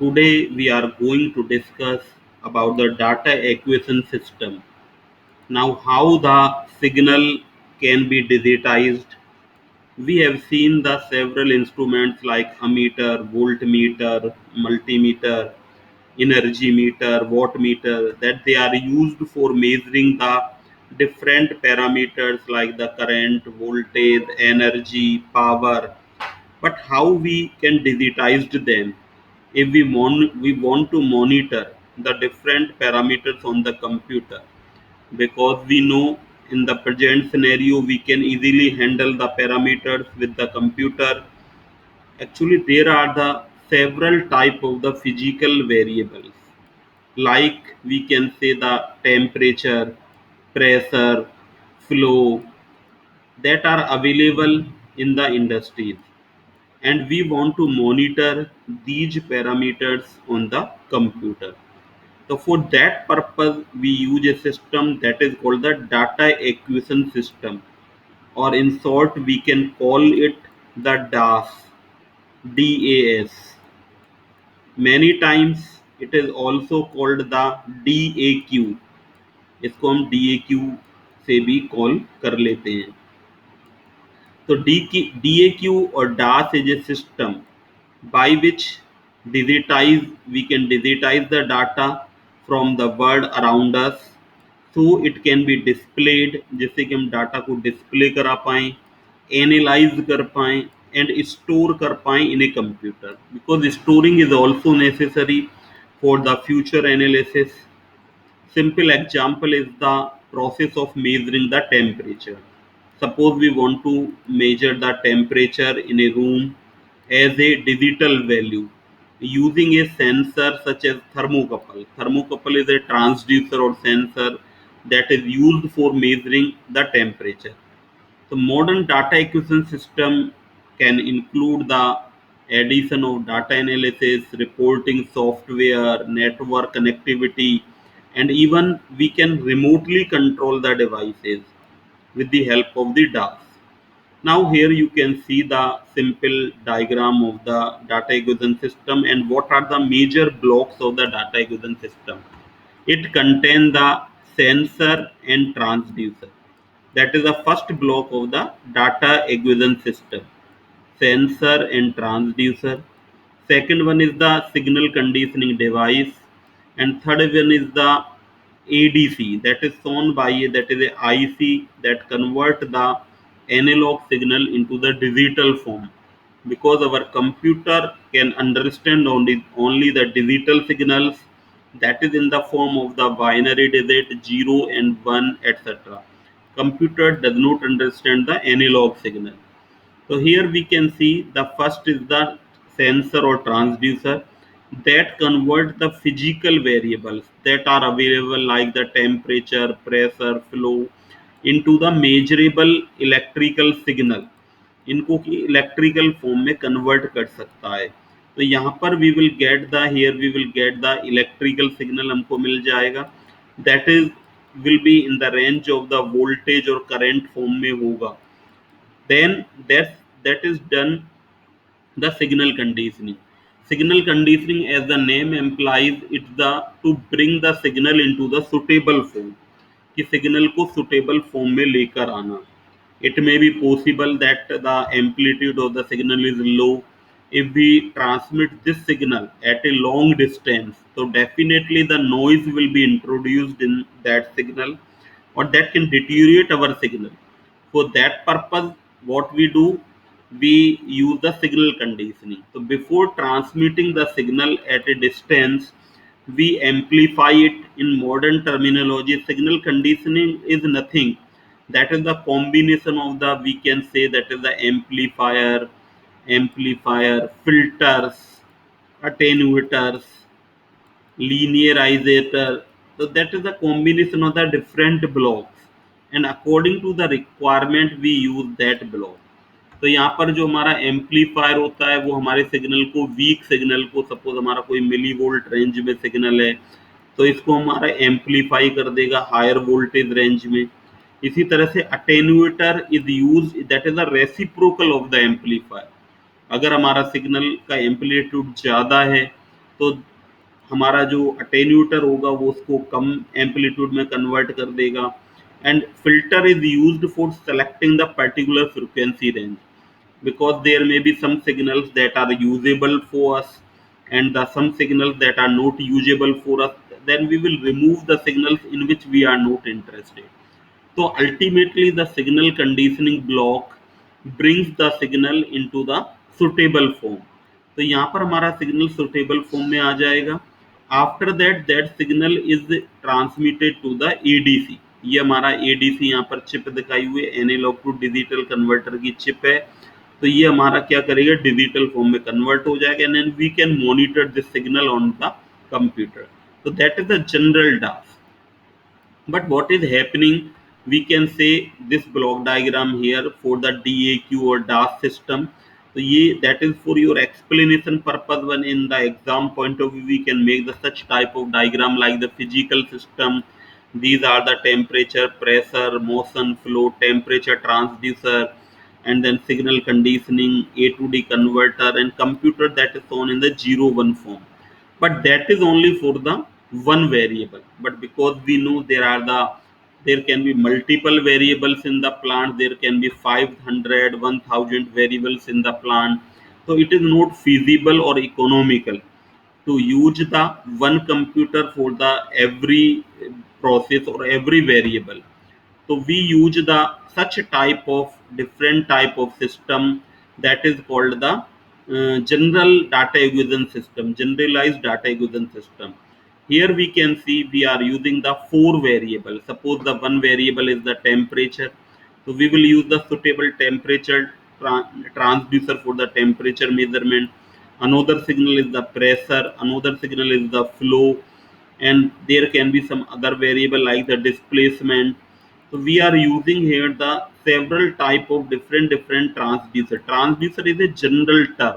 Today we are going to discuss about the data acquisition system. Now how the signal can be digitized. We have seen the several instruments like ammeter, voltmeter, multimeter, energy meter, watt meter that they are used for measuring the different parameters like the current, voltage, energy, power, but how we can digitize them if we want to monitor the different parameters on the computer, because we know in the present scenario we can easily handle the parameters with the computer. Actually there are the several type of the physical variables, like we can say the temperature, pressure, flow, that are available in the industries, and we want to monitor these parameters on the computer. So for that purpose, we use a system that is called the data acquisition system, or in short, we can call it the DAS. DAS. Many times it is also called the DAQ. इसको हम DAQ से भी call कर लेते हैं. So DAQ or DAS is a system by which we can digitize the data from the world around us, so it can be displayed, जिससे कि हम डाटा को डिस्प्ले करा पाएं, एनालाइज कर पाएं एंड स्टोर कर पाएं in a computer, because storing is also necessary for the future analysis. Simple example is the process of measuring the temperature. Suppose we want to measure the temperature in a room as a digital value using a sensor such as thermocouple. Thermocouple is a transducer or sensor that is used for measuring the temperature. The modern data acquisition system can include the addition of data analysis, reporting software, network connectivity, and even we can remotely control the devices with the help of the DAS. Now here you can see the simple diagram of the data acquisition system and what are the major blocks of the data acquisition system. It contains the sensor and transducer. That is the first block of the data acquisition system. Sensor and transducer. Second one is the signal conditioning device, and third one is the ADC, that is shown by that is a IC that convert the analog signal into the digital form, because our computer can understand only the digital signals, that is in the form of the binary digit 0 and 1 etc. Computer does not understand the analog signal. So here we can see the first is the sensor or transducer that convert the physical variables that are available like the temperature, pressure, flow into the measurable electrical signal. इनको कि electrical form में convert कर सकता है. तो यहाँ पर we will get the here we will get the electrical signal हमको मिल जाएगा, that is will be in the range of the voltage और करंट फॉर्म में होगा. Then that is done the signal conditioning. Signal conditioning, as the name implies, it's the to bring the signal into the suitable form. कि signal को suitable form में लेकर आना. It may be possible that the amplitude of the signal is low. If we transmit this signal at a long distance, so definitely the noise will be introduced in that signal, or that can deteriorate our signal. For that purpose, what we do, we use the signal conditioning. So before transmitting the signal at a distance, we amplify it. In modern terminology, signal conditioning is nothing. That is the combination of the, we can say that is the amplifier, filters, attenuators, linearizer. So that is the combination of the different blocks, and according to the requirement we use that block. तो यहाँ पर जो हमारा amplifier होता है वो हमारे signal को, वीक सिग्नल को, सपोज हमारा कोई मिली वोल्ट रेंज में सिग्नल है तो इसको हमारा एम्पलीफाई कर देगा हायर वोल्टेज रेंज में. इसी तरह से attenuator is use, that is the reciprocal of the amplifier. अगर हमारा सिग्नल का एम्पलीट्यूड ज़्यादा है तो हमारा जो अटेन्यूटर होगा वो उसको कम एम्पलीट्यूड में कन्वर्ट कर देगा. And filter is used for selecting the particular frequency range, because there may be some signals that are usable for us and some signals that are not usable for us. Then we will remove the signals in which we are not interested. So ultimately the signal conditioning block brings the signal into the suitable form. तो यहाँ पर हमारा signal suitable form में आ जाएगा. After that that signal is transmitted to the ADC. ये हमारा ADC यहाँ पर चिप दिखाई हुई है, एनालॉग टू डिजिटल कन्वर्टर की चिप है. तो ये हमारा क्या करेगा, डिजिटल फॉर्म में कन्वर्ट हो जाएगा and then we can monitor this signal on the computer. So that is the general DAS. But what is happening, we can say this block diagram here for the DAQ or DAS system. So that is for your explanation purpose. When in the exam point of view, we can make the such type of diagram like the physical system. These are the temperature, pressure, motion, flow, temperature transducer, and then signal conditioning, A to D converter, and computer that is shown in the 0 1 form. But that is only for the one variable. But because we know there can be multiple variables in the plant, there can be 500 1000 variables in the plant, so it is not feasible or economical to use the one computer for the every process or every variable. So we use the such type of different type of system that is called the general data acquisition system, generalized data acquisition system. Here we can see we are using the four variables. Suppose the one variable is the temperature, so we will use the suitable temperature transducer for the temperature measurement. Another signal is the pressure, another signal is the flow, and there can be some other variable like the displacement. So we are using here the several type of different transducer. Transducer is a general term,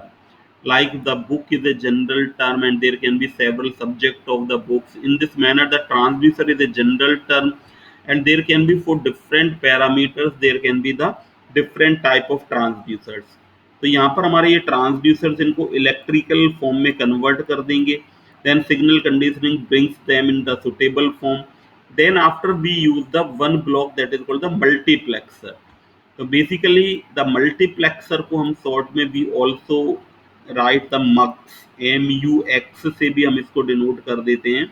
like the book is a general term and there can be several subject of the books. In this manner the transducer is a general term, and there can be for different parameters there can be the different type of transducers. तो यहाँ पर हमारे ये transducers इनको electrical form में convert कर देंगे. Then signal conditioning brings them in the suitable form. Then after we use the one block that is called the multiplexer. So basically the multiplexer को हम short में भी also write the mux, MUX से भी हम इसको denote कर देते हैं.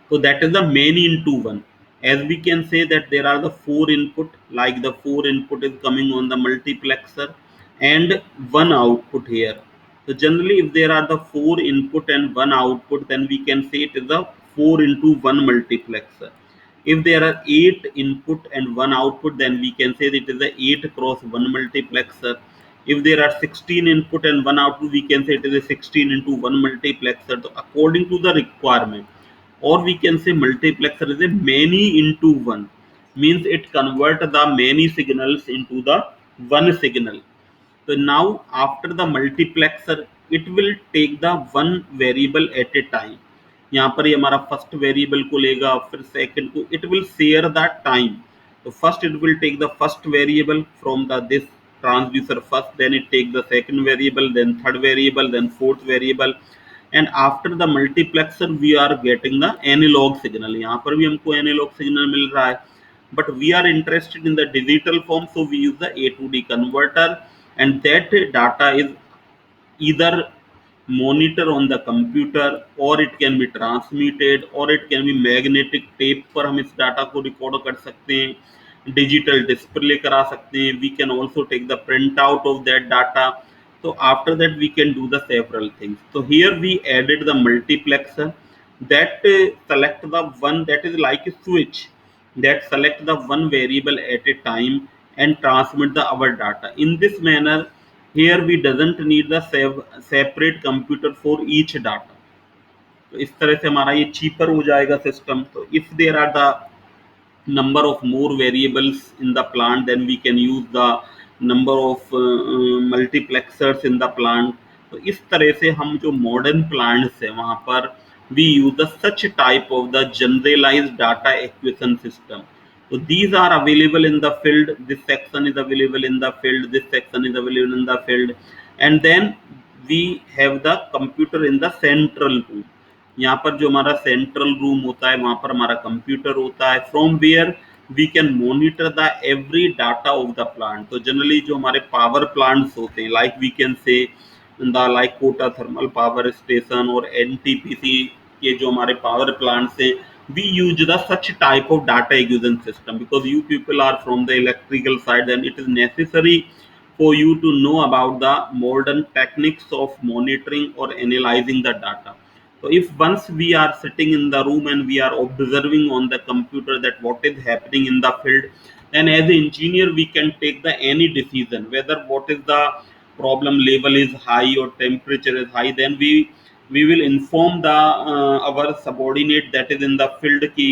So that is the many into one. As we can say that there are the four input, like the four input is coming on the multiplexer and one output here. So generally if there are the four input and one output, then we can say it is a 4 into 1 multiplexer. If there are 8 input and one output, then we can say that it is a 8 cross 1 multiplexer. If there are 16 input and one output, we can say it is a 16 into 1 multiplexer. So according to the requirement, or we can say multiplexer is a many into one, means it convert the many signals into the one signal. So now after the multiplexer it will take the one variable at a time. यहाँ पर ये हमारा first variable को लेगा, फिर second को, it will share the time. तो first it will take the first variable from the this transducer first, then it take the second variable, then third variable, then fourth variable, and after the multiplexer we are getting the analog signal. यहाँ पर भी हमको analogue signal मिल रहा है, but we are interested in the digital form, so we use the A to D converter, and that data is either monitor on the computer or it can be transmitted or it can be magnetic tape पर हम इस data को record कर सकते हैं, digital display करा सकते हैं. We can also take the printout of that data. So after that we can do the several things. So here we added the multiplexer that select the one, that is like a switch that select the one variable at a time and transmit the our data. In this manner here we doesn't need the separate computer for each data. तो इस तरह से हमारा ये cheaper हो जाएगा system. तो if there are the number of more variables in the plant, then we can use the number of multiplexers in the plant. तो इस तरह से हम जो modern plants है वहाँ पर we use the such type of the generalized data acquisition system. So these are available in the field. This section is available in the field. This section is available in the field, and then we have the computer in the central room. यहाँ पर जो हमारा central room होता है वहां पर हमारा computer होता है, from where we can monitor the every data of the plant. तो जनरली जो हमारे पावर प्लांट्स होते हैं, like we can say the like Kota thermal power station और एनटीपीसी के जो हमारे पावर प्लांट्स हैं, we use the such type of data acquisition system because you people are from the electrical side and it is necessary for you to know about the modern techniques of monitoring or analyzing the data. So if once we are sitting in the room and we are observing on the computer that what is happening in the field, then as an engineer we can take the any decision whether what is the problem level is high or temperature is high, then we will inform the our subordinate that is in the field कि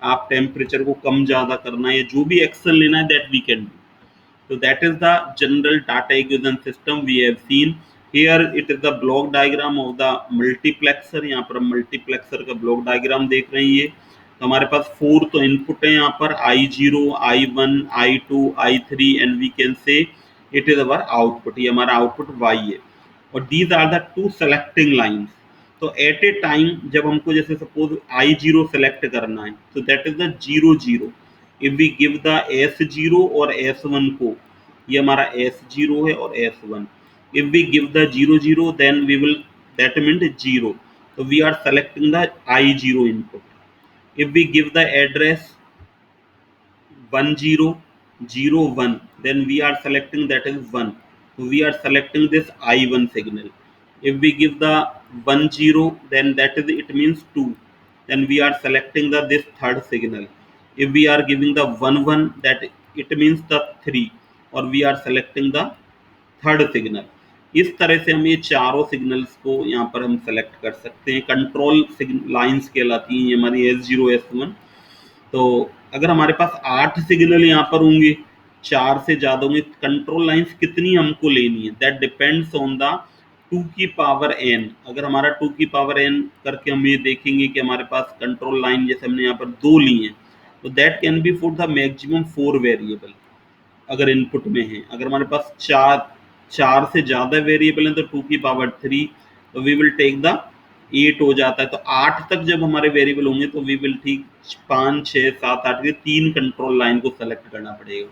आप temperature को कम ज़्यादा करना है, जो भी action लेना है that we can do. So that is the general data acquisition system we have seen. Here it is the block diagram of the multiplexer। यहाँ पर हम multiplexer का block diagram देख रहे हैं। ये तो हमारे पास 4 तो इनपुट है यहाँ पर, I0, I1, I2, I3 and we can say it is our output। ये हमारा आउटपुट Y है और these are the two selecting lines। तो एट ए टाइम जब हमको जैसे सपोज I0 सेलेक्ट करना है तो that is the 0 0। If we give the S0 और S1 को, ये हमारा S0 है और S1, if we give the 0 0 then we will that mean 0। तो we are selecting the I0 input. If we give the address 1001, then we are selecting that is 1, so we are selecting this I1 signal। if we give the 10 then that is it means 2, then we are selecting the this third signal। if we are giving the 11 that it means the 3 और we are selecting the third signal. इस तरह से हम ये चारों signals को यहाँ पर हम सेलेक्ट कर सकते हैं। कंट्रोल लाइंस कहलाती हैं ये हमारी S0 S1। तो अगर हमारे पास 8 सिग्नल यहाँ पर होंगे, 4 से ज़्यादा होंगे, कंट्रोल लाइंस कितनी हमको लेनी है दैट डिपेंड्स ऑन द 2 की पावर n। अगर हमारा 2 की पावर n करके हम ये देखेंगे कि हमारे पास कंट्रोल लाइन जैसे हमने यहाँ पर 2 ली हैं, तो that can be for the maximum 4 variable अगर इनपुट में है। अगर हमारे पास चार से ज़्यादा वेरिएबल हैं तो 2 की पावर 3, तो वी विल टेक द 8 हो जाता है। तो 8 तक जब हमारे वेरिएबल होंगे तो वी विल ठीक 5 6 7 8 के 3 कंट्रोल लाइन को सेलेक्ट करना पड़ेगा।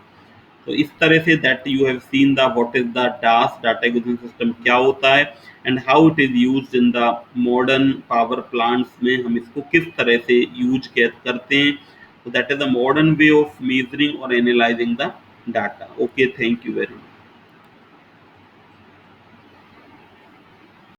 तो इस तरह say that you have seen the what is the dance data acquisition system क्या होता है and how it is used in the modern power plants में हम इसको किस तरह से यूज करते हैं। तो that is the modern way of measuring और analysing the data. Okay, thank you very much.